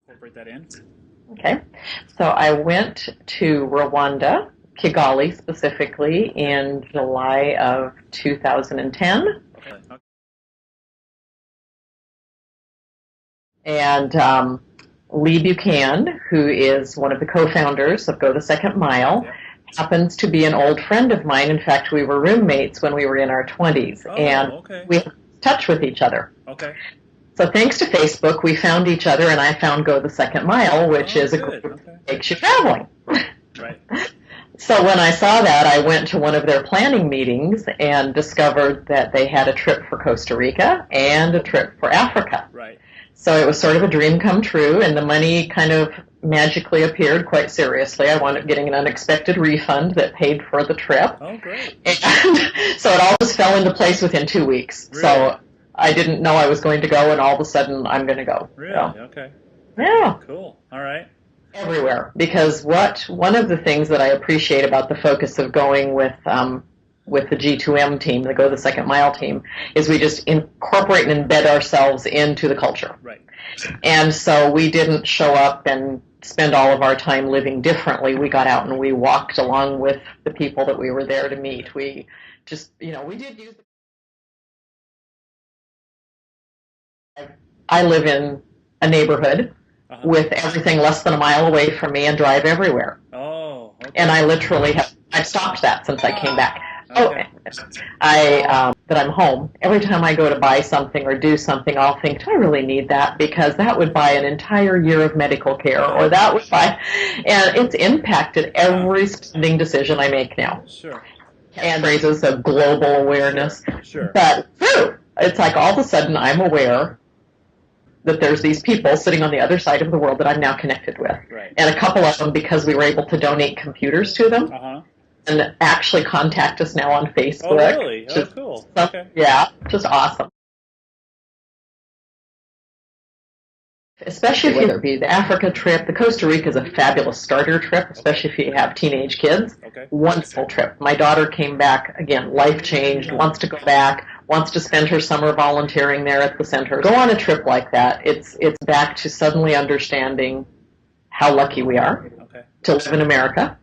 Incorporate that in. Okay. So I went to Rwanda, Kigali specifically, in July of 2010. Okay. Okay. And Lee Buchanan, who is one of the co-founders of Go the Second Mile, Yeah. happens to be an old friend of mine. In fact, we were roommates when we were in our 20s, Oh, and okay. we had touch with each other. Okay. So thanks to Facebook, we found each other, and I found Go the Second Mile, which Oh, is a good. group Okay. that takes you traveling. Right. So when I saw that, I went to one of their planning meetings and discovered that they had a trip for Costa Rica and a trip for Africa. Right. So it was sort of a dream come true, and the money kind of magically appeared quite seriously. I wound up getting an unexpected refund that paid for the trip. Oh, great. And so it all just fell into place within 2 weeks. Really? So I didn't know I was going to go, and all of a sudden I'm going to go. Really? So, Okay. yeah. Cool. All right. Everywhere, because one of the things that I appreciate about the focus of going with the G2M team, the Go the Second Mile team, is we just incorporate and embed ourselves into the culture. Right. And so we didn't show up and spend all of our time living differently. We got out and we walked along with the people that we were there to meet. We just, we did use. I live in a neighborhood with everything less than a mile away from me and drive everywhere. Oh. Okay. And I literally I've stopped that since I came back. Okay. That I'm home. Every time I go to buy something or do something, I'll think, do I really need that? Because that would buy an entire year of medical care, or that would buy, and it's impacted every spending decision I make now. Sure. And raises a global awareness. Sure. But true, it's like all of a sudden I'm aware that there's these people sitting on the other side of the world that I'm now connected with. Right. And a couple of them, because we were able to donate computers to them, and actually contact us now on Facebook. Oh, really? Oh, cool. Okay. Yeah, just awesome. Especially whether it be the Africa trip, the Costa Rica is a fabulous starter trip, especially if you have teenage kids. Okay. Wonderful trip. My daughter came back, again, life changed, wants to go back, wants to spend her summer volunteering there at the center. Go on a trip like that. It's back to suddenly understanding how lucky we are to live in America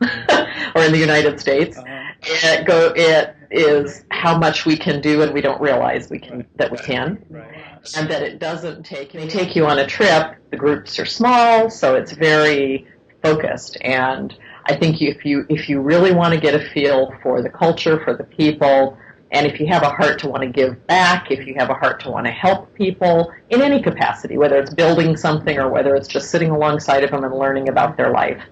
or in the United States. It is how much we can do and we don't realize that we can. Right. And that it doesn't they take you on a trip, the groups are small, so it's very focused. And I think if you really want to get a feel for the culture, for the people, and if you have a heart to want to give back, if you have a heart to want to help people in any capacity, whether it's building something or whether it's just sitting alongside of them and learning about their life,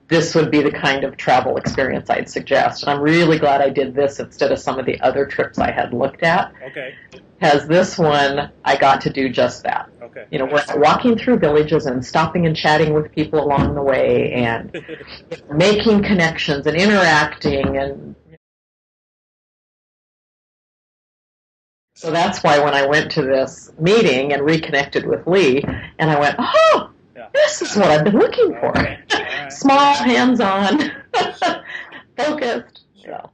this would be the kind of travel experience I'd suggest. And I'm really glad I did this instead of some of the other trips I had looked at. Okay. Because this one, I got to do just that. Okay. We're walking through villages and stopping and chatting with people along the way and making connections and interacting. And so that's why when I went to this meeting and reconnected with Lee, and I went, oh, this is what I've been looking for. Okay. All right. Small, hands-on, focused. So.